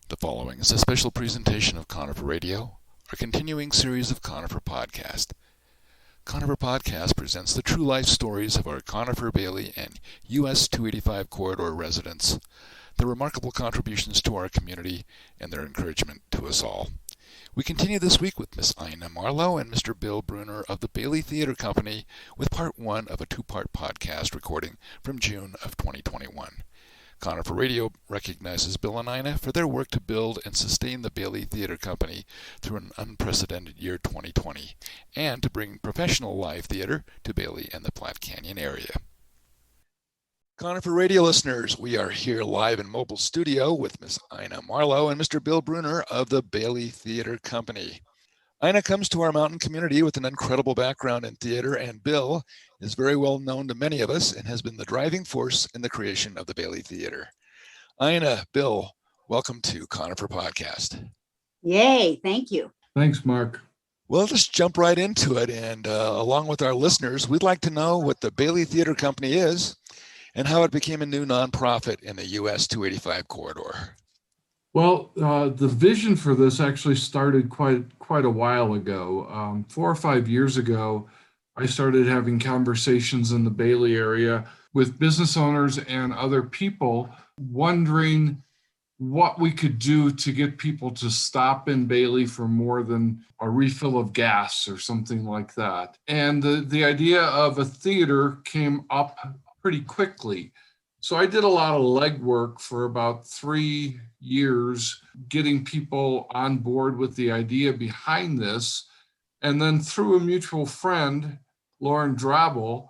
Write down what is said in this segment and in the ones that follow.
The following is a special presentation of Conifer Radio, our continuing series of Conifer Podcast. Conifer Podcast presents the true life stories of our Conifer, Bailey, and US 285 corridor residents, their remarkable contributions to our community, and their encouragement to us all. We continue this week with Miss Ina Marlowe and Mr. Bill Bruner of the Bailey Theater Company with part one of a two-part podcast recording from June of 2021. Conifer Radio recognizes Bill and Ina for their work to build and sustain the Bailey Theater Company through an unprecedented year 2020, and to bring professional live theater to Bailey and the Platte Canyon area. Conifer Radio listeners, we are here live in mobile studio with Miss Ina Marlowe and Mr. Bill Bruner of the Bailey Theater Company. Ina comes to our mountain community with an incredible background in theater, and Bill is very well known to many of us and has been the driving force in the creation of the Bailey Theater. Ina, Bill, welcome to Conifer Podcast. Yay, thank you. Thanks, Mark. Well, let's jump right into it. And along with our listeners, we'd like to know what the Bailey Theater Company is and how it became a new nonprofit in the US 285 corridor. Well, the vision for this actually started quite a while ago. 4 or 5 years ago, I started having conversations in the Bailey area with business owners and other people wondering what we could do to get people to stop in Bailey for more than a refill of gas or something like that. And the idea of a theater came up pretty quickly. So I did a lot of legwork for about 3 years, getting people on board with the idea behind this. And then through a mutual friend, Lauren Drabble,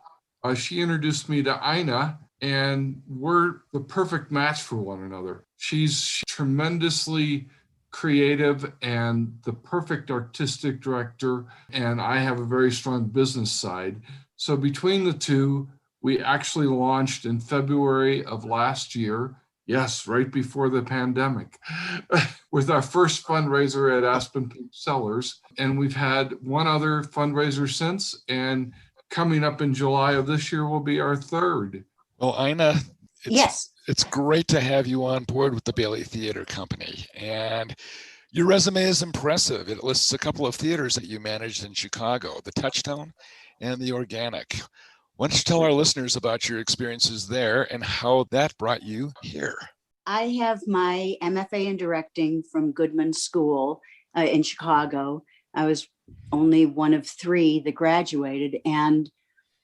she introduced me to Ina, and we're the perfect match for one another. She's tremendously creative and the perfect artistic director, and I have a very strong business side. So between the two, we actually launched in February of last year. Yes, right before the pandemic, with our first fundraiser at Aspen Peak Cellars. And we've had one other fundraiser since, and coming up in July of this year will be our third. Well, Ina, Yes. It's great to have you on board with the Bailey Theater Company. And your resume is impressive. It lists a couple of theaters that you managed in Chicago, the Touchstone and the Organic. Why don't you tell our listeners about your experiences there and how that brought you here? I have my MFA in directing from Goodman School in Chicago. I was only one of 3 that graduated, and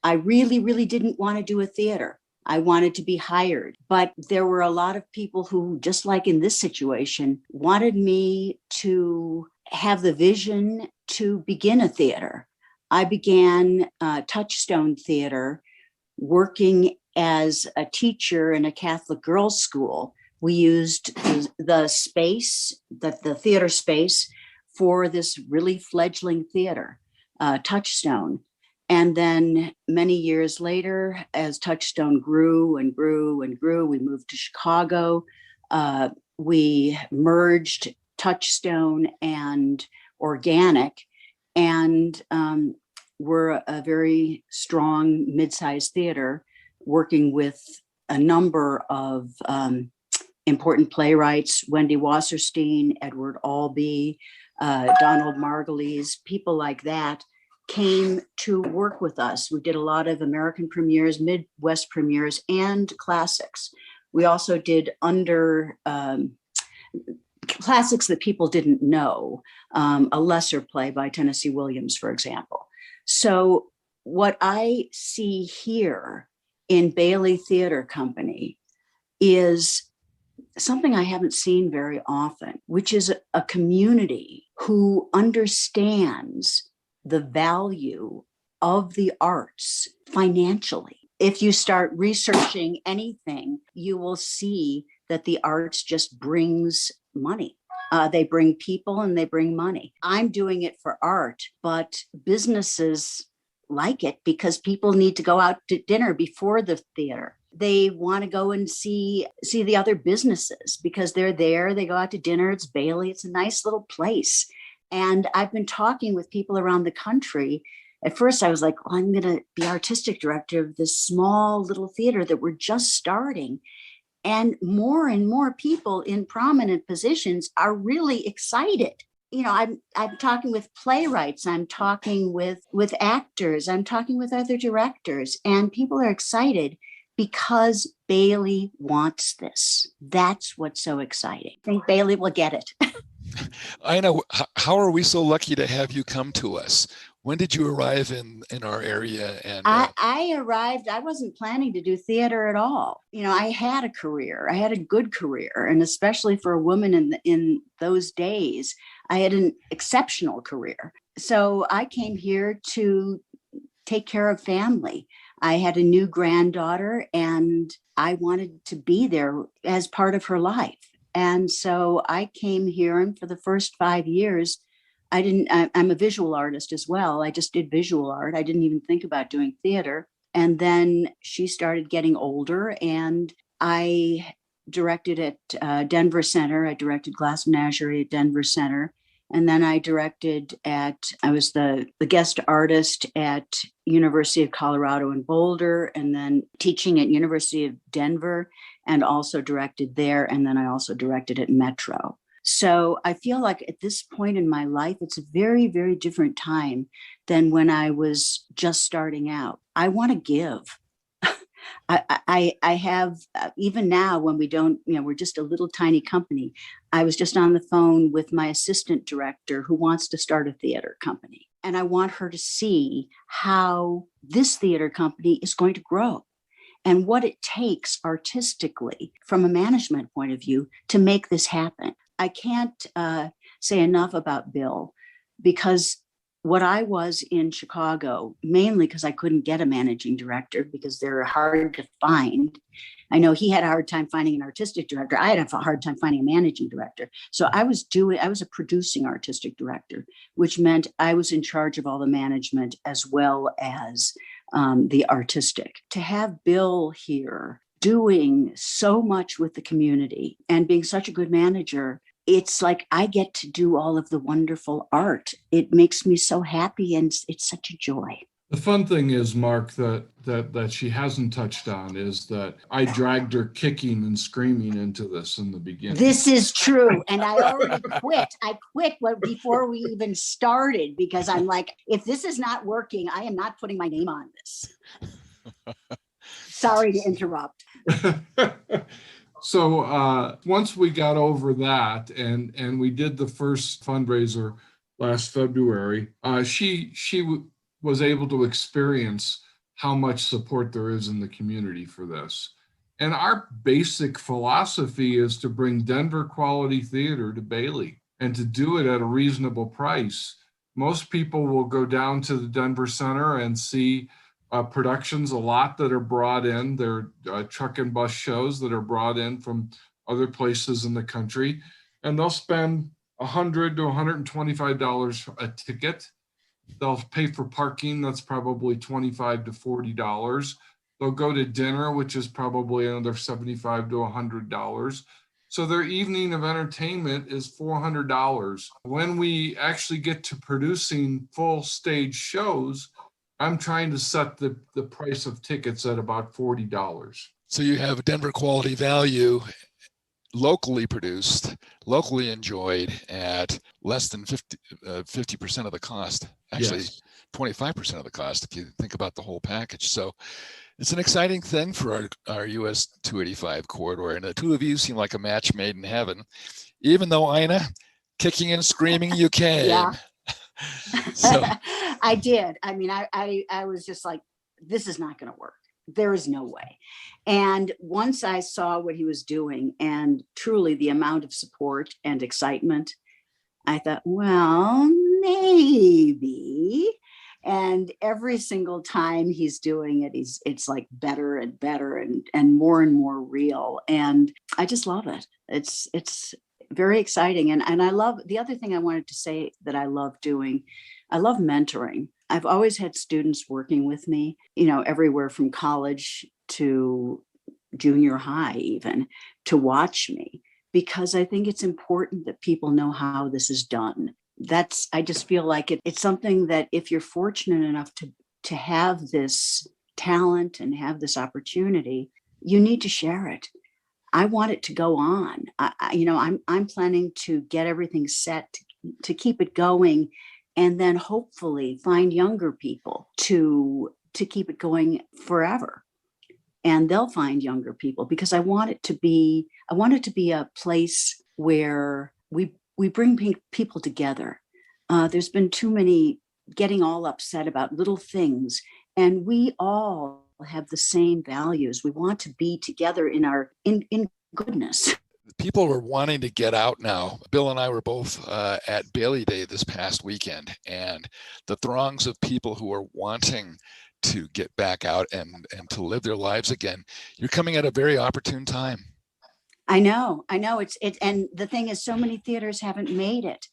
I really didn't want to do a theater. I wanted to be hired, but there were a lot of people who, just like in this situation, wanted me to have the vision to begin a theater. I began Touchstone Theater working as a teacher in a Catholic girls' school. We used the space, the theater space, for this really fledgling theater, Touchstone. And then many years later, as Touchstone grew and grew and grew, we moved to Chicago. We merged Touchstone and Organic, and we're a very strong mid-sized theater working with a number of important playwrights: Wendy Wasserstein, Edward Albee, Donald Margulies. People like that came to work with us. We did a lot of American premieres, Midwest premieres, and classics. We also did classics that people didn't know, a lesser play by Tennessee Williams, for example. So what I see here in Bailey Theater Company is something I haven't seen very often, which is a community who understands the value of the arts financially. If you start researching anything, you will see that the arts just brings money. They bring people and they bring money. I'm doing it for art, but businesses like it because people need to go out to dinner before the theater. They want to go and see the other businesses because they're there. They go out to dinner. It's Bailey. It's a nice little place. And I've been talking with people around the country. At first, I was like, well, I'm going to be artistic director of this small little theater that we're just starting. And more people in prominent positions are really excited. I'm talking with playwrights, I'm talking with actors, I'm talking with other directors, and people are excited because Bailey wants this. That's what's so exciting. I think Bailey will get it. I know. How are we so lucky to have you come to us? When did you arrive in our area? And I arrived, I wasn't planning to do theater at all. I had a career, I had a good career. And especially for a woman in those days, I had an exceptional career. So I came here to take care of family. I had a new granddaughter and I wanted to be there as part of her life. And so I came here, and for the first 5 years, I'm a visual artist as well. I just did visual art. I didn't even think about doing theater. And then she started getting older, and I directed at Denver Center. I directed Glass Menagerie at Denver Center. And then I was the guest artist at University of Colorado in Boulder, and then teaching at University of Denver, and also directed there. And then I also directed at Metro. So I feel like at this point in my life, it's a very, very different time than when I was just starting out. I want to give. I have, even now when we don't, we're just a little tiny company. I was just on the phone with my assistant director who wants to start a theater company. And I want her to see how this theater company is going to grow and what it takes artistically from a management point of view to make this happen. I can't say enough about Bill, because what I was in Chicago, mainly because I couldn't get a managing director because they're hard to find. I know he had a hard time finding an artistic director. I had a hard time finding a managing director. So I was a producing artistic director, which meant I was in charge of all the management as well as the artistic. To have Bill here doing so much with the community and being such a good manager, it's like I get to do all of the wonderful art. It makes me so happy, and it's such a joy. The fun thing is, Mark, that she hasn't touched on is that I dragged her kicking and screaming into this in the beginning. This is true. And I already quit. I quit before we even started, because I'm like, if this is not working, I am not putting my name on this. Sorry to interrupt. So once we got over that and we did the first fundraiser last February, she was able to experience how much support there is in the community for this. And our basic philosophy is to bring Denver quality theater to Bailey, and to do it at a reasonable price. Most people will go down to the Denver Center and see productions a lot that are brought in. They're truck and bus shows that are brought in from other places in the country, and they'll spend $100 to $125 a ticket. They'll pay for parking, that's probably $25 to $40. They'll go to dinner, which is probably another $75 to $100. So their evening of entertainment is $400. When we actually get to producing full stage shows, I'm trying to set the price of tickets at about $40. So you have Denver quality value, locally produced, locally enjoyed at less than 50% of the cost. Actually, yes. 25% of the cost if you think about the whole package. So it's an exciting thing for our US 285 corridor. And the two of you seem like a match made in heaven, even though, Ina, kicking and screaming, you came. Yeah. So I did. I mean, I was just like, this is not going to work. There is no way. And once I saw what he was doing and truly the amount of support and excitement, I thought, well, maybe. And every single time he's doing it, it's like better and better and more real. And I just love it. It's very exciting. And I love, the other thing I wanted to say that I love doing, I love mentoring. I've always had students working with me, everywhere from college to junior high, even, to watch me, because I think it's important that people know how this is done. I just feel like it's something that if you're fortunate enough to have this talent and have this opportunity, you need to share it. I want it to go on. I'm planning to get everything set to keep it going, and then hopefully find younger people to keep it going forever. And they'll find younger people, because I want it to be a place where we bring people together. There's been too many getting all upset about little things, and we all have the same values. We want to be together in goodness. People are wanting to get out now. Bill and I were both at Bailey Day this past weekend, and the throngs of people who are wanting to get back out and to live their lives again. You're coming at a very opportune time. I know it's and the thing is, so many theaters haven't made it,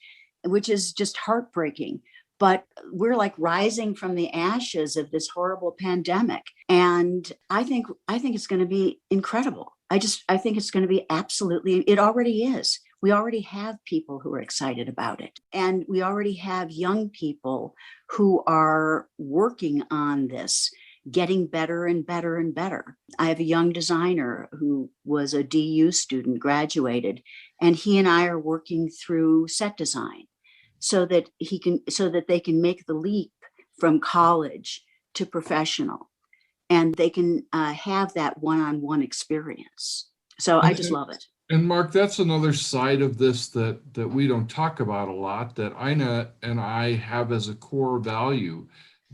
which is just heartbreaking. But we're like rising from the ashes of this horrible pandemic. And I think it's going to be incredible. I think it's going to be it already is. We already have people who are excited about it. And we already have young people who are working on this, getting better and better and better. I have a young designer who was a DU student, graduated, and he and I are working through set design so that they can make the leap from college to professional, and they can have that one-on-one experience. So I just love it. And Mark, that's another side of this that we don't talk about a lot, that Ina and I have as a core value.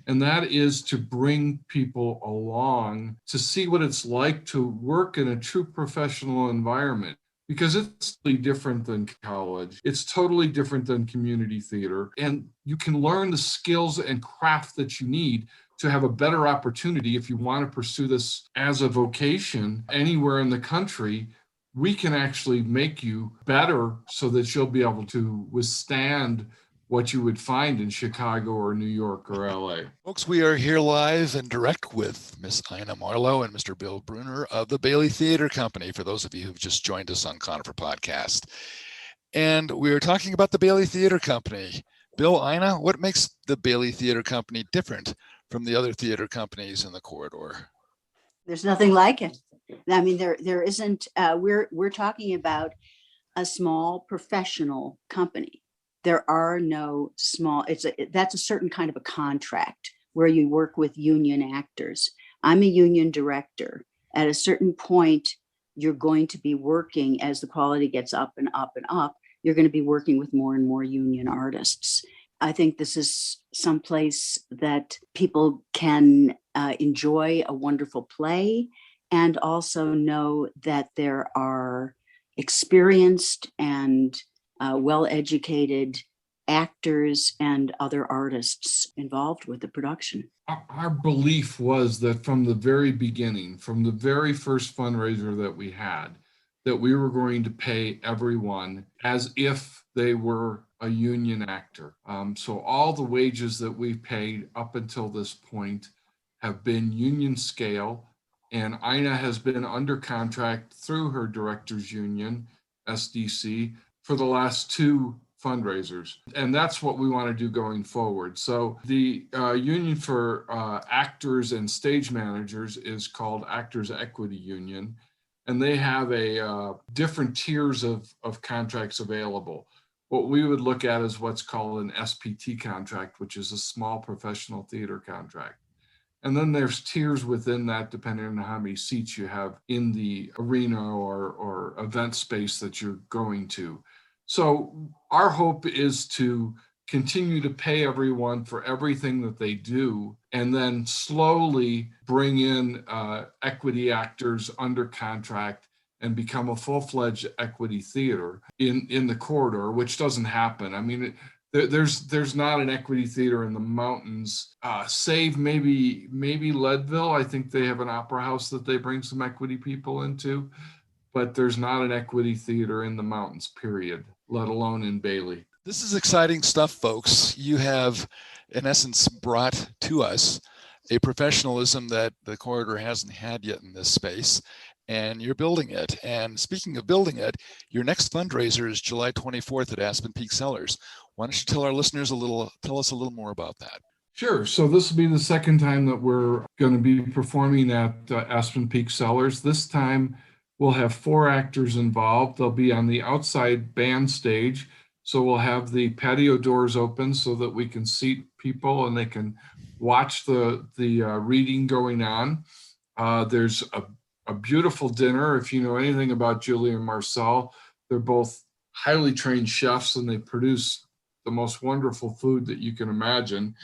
And that is to bring people along to see what it's like to work in a true professional environment. Because it's totally different than college. It's totally different than community theater. And you can learn the skills and craft that you need to have a better opportunity if you want to pursue this as a vocation anywhere in the country. We can actually make you better so that you'll be able to withstand what you would find in Chicago or New York or LA. Folks, we are here live and direct with Miss Ina Marlowe and Mr. Bill Bruner of the Bailey Theater Company, for those of you who've just joined us on Conifer Podcast. And we're talking about the Bailey Theater Company. Bill, Ina, what makes the Bailey Theater Company different from the other theater companies in the corridor? There's nothing like it. I mean, there isn't. We're talking about a small professional company. There are no small. That's a certain kind of a contract where you work with union actors. I'm a union director. At a certain point, you're going to be working, as the quality gets up and up and up, you're going to be working with more and more union artists. I think this is someplace that people can enjoy a wonderful play, and also know that there are experienced and well-educated actors and other artists involved with the production. Our belief was that from the very beginning, from the very first fundraiser that we had, that we were going to pay everyone as if they were a union actor. So all the wages that we've paid up until this point have been union scale, and Ina has been under contract through her directors union, SDC, for the last two fundraisers. And that's what we want to do going forward. So the union for actors and stage managers is called Actors Equity Union. And they have a different tiers of contracts available. What we would look at is what's called an SPT contract, which is a small professional theater contract. And then there's tiers within that, depending on how many seats you have in the arena or event space that you're going to. So our hope is to continue to pay everyone for everything that they do, and then slowly bring in equity actors under contract and become a full-fledged equity theater in the corridor, which doesn't happen. I mean, there's not an equity theater in the mountains, save maybe Leadville. I think they have an opera house that they bring some equity people into, but there's not an equity theater in the mountains, period, let alone in Bailey. This is exciting stuff, folks. You have, in essence, brought to us a professionalism that the corridor hasn't had yet in this space, and you're building it. And speaking of building it, your next fundraiser is July 24th at Aspen Peak Cellars. Why don't you tell our listeners tell us a little more about that? Sure. So this will be the second time that we're going to be performing at Aspen Peak Cellars. This time We'll have 4 actors involved. They'll be on the outside band stage. So we'll have the patio doors open so that we can seat people and they can watch the reading going on. There's a beautiful dinner. If you know anything about Julie and Marcel, they're both highly trained chefs and they produce the most wonderful food that you can imagine.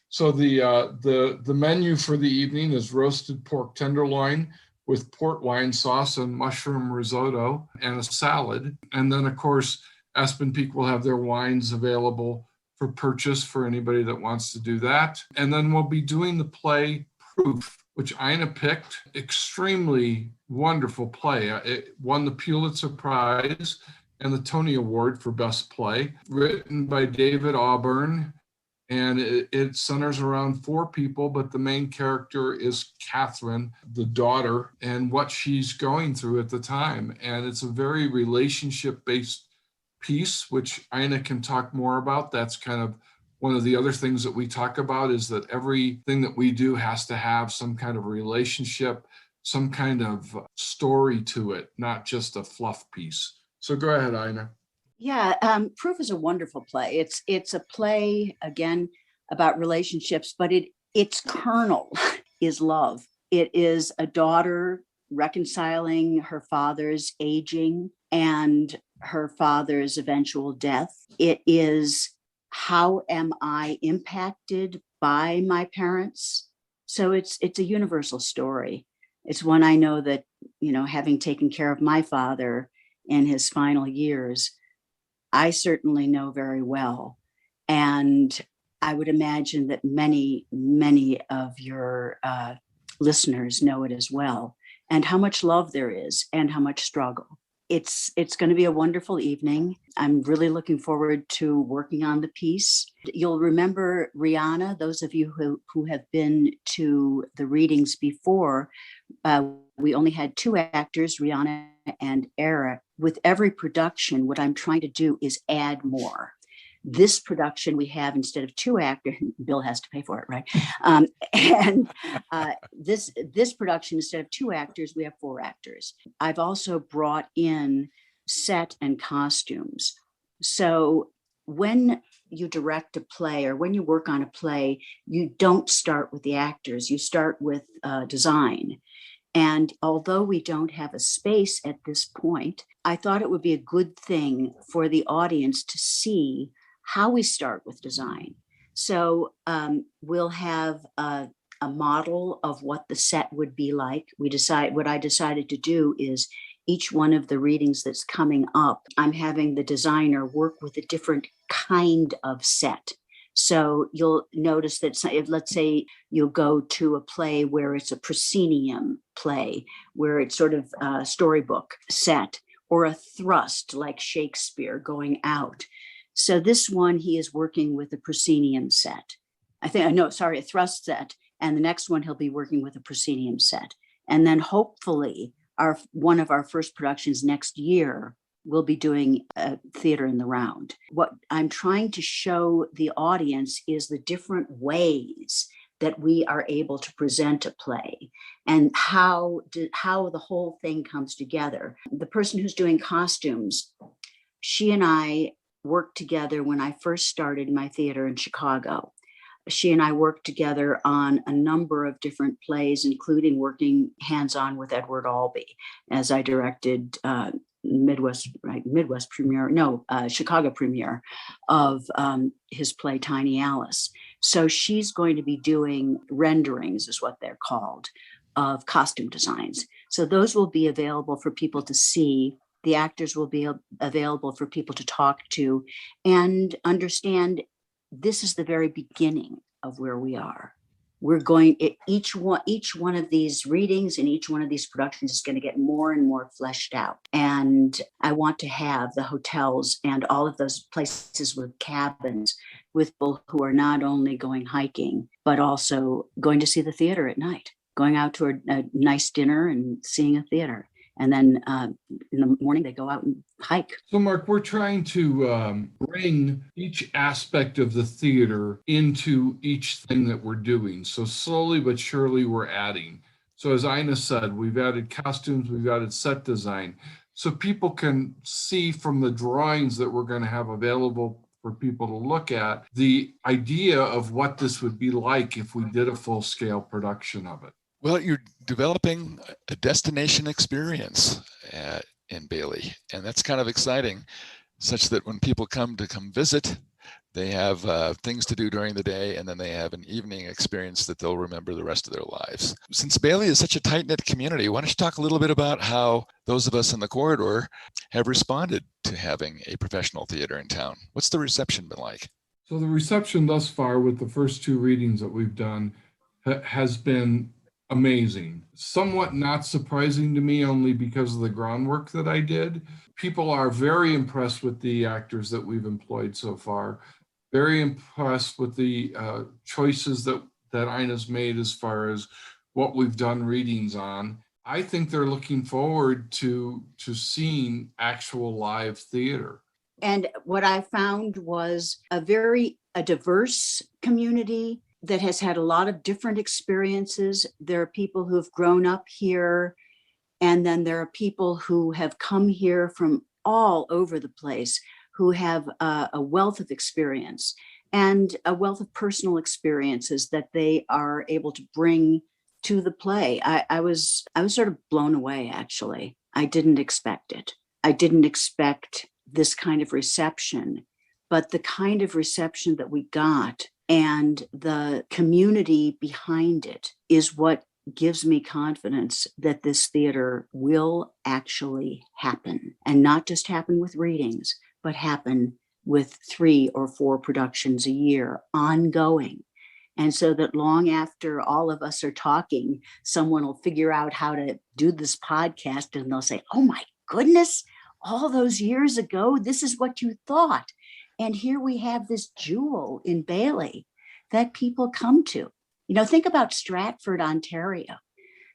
So the menu for the evening is roasted pork tenderloin with port wine sauce and mushroom risotto and a salad. And then, of course, Aspen Peak will have their wines available for purchase for anybody that wants to do that. And then we'll be doing the play Proof, which Ina picked. Extremely wonderful play. It won the Pulitzer Prize and the Tony Award for Best Play. Written by David Auburn. And it centers around 4 people, but the main character is Catherine, the daughter, and what she's going through at the time. And it's a very relationship-based piece, which Ina can talk more about. That's kind of one of the other things that we talk about, is that everything that we do has to have some kind of relationship, some kind of story to it, not just a fluff piece. So go ahead, Ina. Yeah, Proof is a wonderful play. It's a play, again, about relationships, but its kernel is love. It is a daughter reconciling her father's aging and her father's eventual death. It is, how am I impacted by my parents? So it's a universal story. It's one I know that, having taken care of my father in his final years, I certainly know very well. And I would imagine that many, many of your listeners know it as well, and how much love there is and how much struggle. It's going to be a wonderful evening. I'm really looking forward to working on the piece. You'll remember Rihanna, those of you who have been to the readings before, we only had 2 actors, Rihanna and Eric. With every production, what I'm trying to do is add more. This production we have, instead of 2 actors, Bill has to pay for it, right? This production, instead of 2 actors, we have 4 actors. I've also brought in set and costumes. So when you direct a play or when you work on a play, you don't start with the actors, you start with design. And although we don't have a space at this point, I thought it would be a good thing for the audience to see how we start with design. So we'll have a model of what the set would be like. What I decided to do is, each one of the readings that's coming up, I'm having the designer work with a different kind of set. So you'll notice that if, let's say, you'll go to a play where it's a proscenium play, where it's sort of a storybook set, or a thrust like Shakespeare going out. So this one, he is working with a proscenium set. A thrust set. And the next one, he'll be working with a proscenium set. And then hopefully one of our first productions next year, we'll be doing a theater in the round. What I'm trying to show the audience is the different ways that we are able to present a play and how the whole thing comes together. The person who's doing costumes, she and I worked together when I first started my theater in Chicago. She and I worked together on a number of different plays, including working hands-on with Edward Albee as I directed Chicago premiere of his play Tiny Alice. So she's going to be doing renderings, is what they're called, of costume designs. So those will be available for people to see. The actors will be available for people to talk to and understand. This is the very beginning of where we are. We're going, each one of these readings and each one of these productions is going to get more and more fleshed out. And I want to have the hotels and all of those places with cabins with people who are not only going hiking, but also going to see the theater at night, going out to a nice dinner and seeing a theater. And then in the morning, they go out and hike. So, Mark, we're trying to bring each aspect of the theater into each thing that we're doing. So slowly but surely, we're adding. So as Ina said, we've added costumes, we've added set design. So people can see from the drawings that we're going to have available for people to look at the idea of what this would be like if we did a full-scale production of it. Well, you're developing a destination experience in Bailey, and that's kind of exciting, such that when people come visit, they have things to do during the day, and then they have an evening experience that they'll remember the rest of their lives. Since Bailey is such a tight-knit community, why don't you talk a little bit about how those of us in the corridor have responded to having a professional theater in town? What's the reception been like? So the reception thus far with the first 2 readings that we've done has been amazing. Somewhat not surprising to me, only because of the groundwork that I did. People are very impressed with the actors that we've employed so far. Very impressed with the choices that Ina's made as far as what we've done readings on. I think they're looking forward to seeing actual live theater. And what I found was a diverse community that has had a lot of different experiences. There are people who have grown up here, and then there are people who have come here from all over the place, who have a wealth of experience and a wealth of personal experiences that they are able to bring to the play. I was sort of blown away, actually. I didn't expect it. I didn't expect this kind of reception, but the kind of reception that we got and the community behind it is what gives me confidence that this theater will actually happen, and not just happen with readings, but happen with 3 or 4 productions a year ongoing. And so that long after all of us are talking, someone will figure out how to do this podcast and they'll say, oh my goodness, all those years ago, this is what you thought. And here we have this jewel in Bailey that people come to. You know, think about Stratford, Ontario.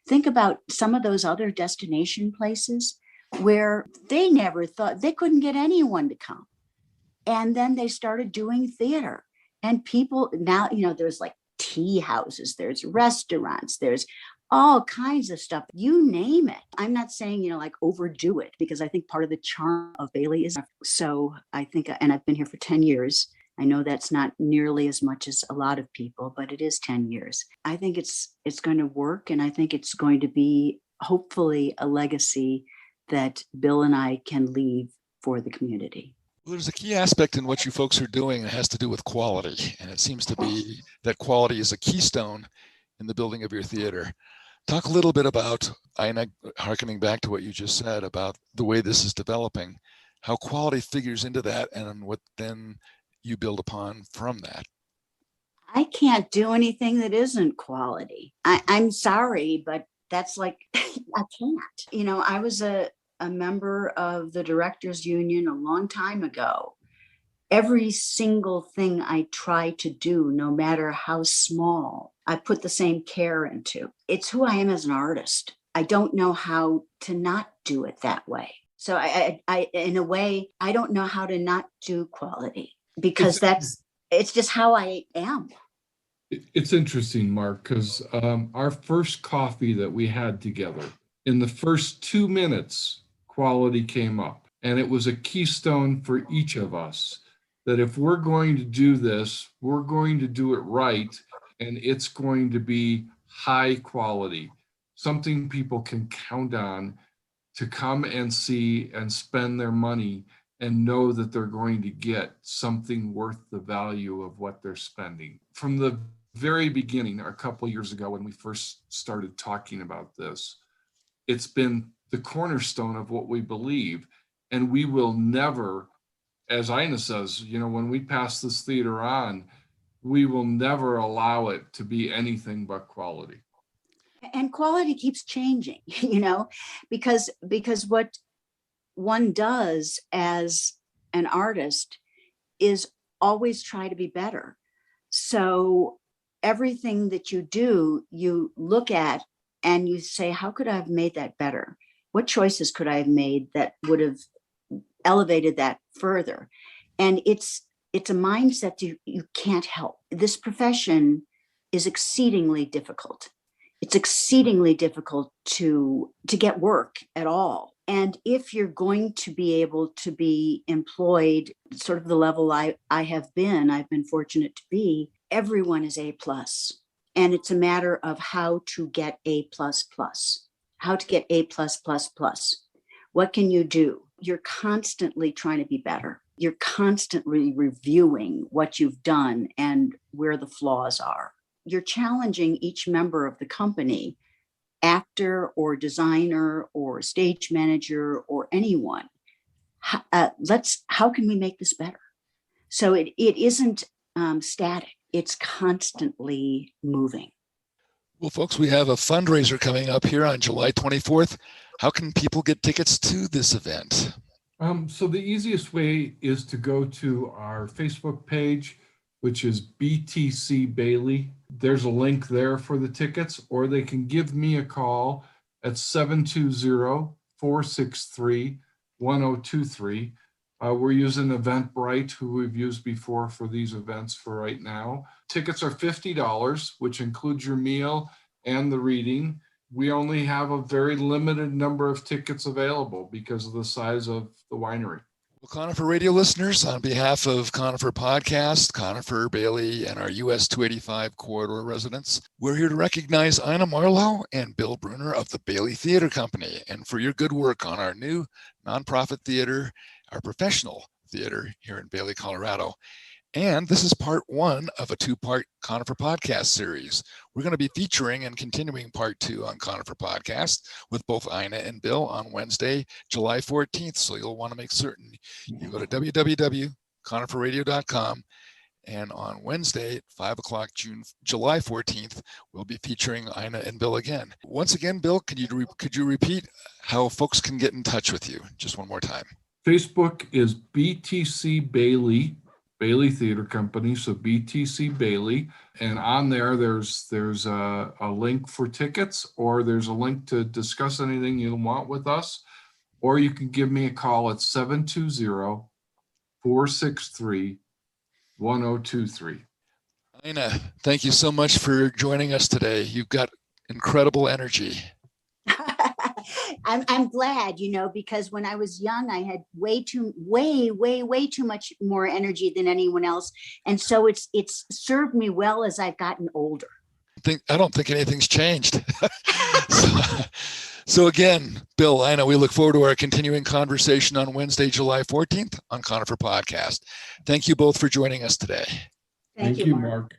Think about some of those other destination places where they never thought, they couldn't get anyone to come. And then they started doing theater. And people now, you know, there's like tea houses, there's restaurants, there's all kinds of stuff, you name it. I'm not saying, you know, like overdo it, because I think part of the charm of Bailey is so. I think, and I've been here for 10 years. I know that's not nearly as much as a lot of people, but it is 10 years. I think it's going to work, and I think it's going to be hopefully a legacy that Bill and I can leave for the community. Well, there's a key aspect in what you folks are doing that has to do with quality, and it seems to be that quality is a keystone in the building of your theater. Talk a little bit about, Ina, harkening back to what you just said about the way this is developing, how quality figures into that, and what then you build upon from that. I can't do anything that isn't quality. I'm sorry, but that's like, I can't. You know, I was a member of the Directors Union a long time ago. Every single thing I try to do, no matter how small, I put the same care into. It's who I am as an artist. I don't know how to not do it that way. So I in a way, I don't know how to not do quality, because it's just how I am. It's interesting, Mark, because our first coffee that we had together, in the first 2 minutes, quality came up. And it was a keystone for each of us, that if we're going to do this, we're going to do it right, and it's going to be high quality, something people can count on to come and see and spend their money and know that they're going to get something worth the value of what they're spending. From the very beginning, a couple of years ago when we first started talking about this, it's been the cornerstone of what we believe. And we will never, as Ina says, you know, when we pass this theater on, we will never allow it to be anything but quality. And quality keeps changing, you know, because what one does as an artist is always try to be better. So everything that you do, you look at and you say, how could I have made that better? What choices could I have made that would have elevated that further? And it's a mindset you can't help. This profession is exceedingly difficult. it's exceedingly difficult to get work at all. And if you're going to be able to be employed, sort of the level I've been fortunate to be, everyone is A+. And it's a matter of how to get A++, how to get A+++. What can you do? You're constantly trying to be better. You're constantly reviewing what you've done and where the flaws are. You're challenging each member of the company, actor or designer or stage manager or anyone. How can we make this better? So it isn't static. It's constantly moving. Well, folks, we have a fundraiser coming up here on July 24th. How can people get tickets to this event? So the easiest way is to go to our Facebook page, which is BTC Bailey. There's a link there for the tickets, or they can give me a call at 720-463-1023. We're using Eventbrite, who we've used before for these events for right now. Tickets are $50, which includes your meal and the reading. We only have a very limited number of tickets available because of the size of the winery. Well, Conifer Radio listeners, on behalf of Conifer Podcast, Conifer, Bailey, and our US 285 corridor residents, we're here to recognize Ina Marlowe and Bill Bruner of the Bailey Theater Company, and for your good work on our new nonprofit theater, our professional theater here in Bailey, Colorado. And this is part one of a two-part Conifer Podcast series. We're going to be featuring and continuing part two on Conifer Podcast with both Ina and Bill on Wednesday, July 14th. So you'll want to make certain you go to www.coniferradio.com. And on Wednesday at 5 o'clock, July 14th, we'll be featuring Ina and Bill again. Once again, Bill, could you repeat how folks can get in touch with you? Just one more time. Facebook is BTC Bailey Theater Company, so BTC Bailey, and on there's a link for tickets, or there's a link to discuss anything you want with us, or you can give me a call at 720-463-1023. Ina, thank you so much for joining us today. You've got incredible energy. I'm glad, because when I was young, I had way too much more energy than anyone else. And so it's served me well as I've gotten older. I don't think anything's changed. So again, Bill, Ina, we look forward to our continuing conversation on Wednesday, July 14th on Conifer Podcast. Thank you both for joining us today. Thank you, Mark. Mark.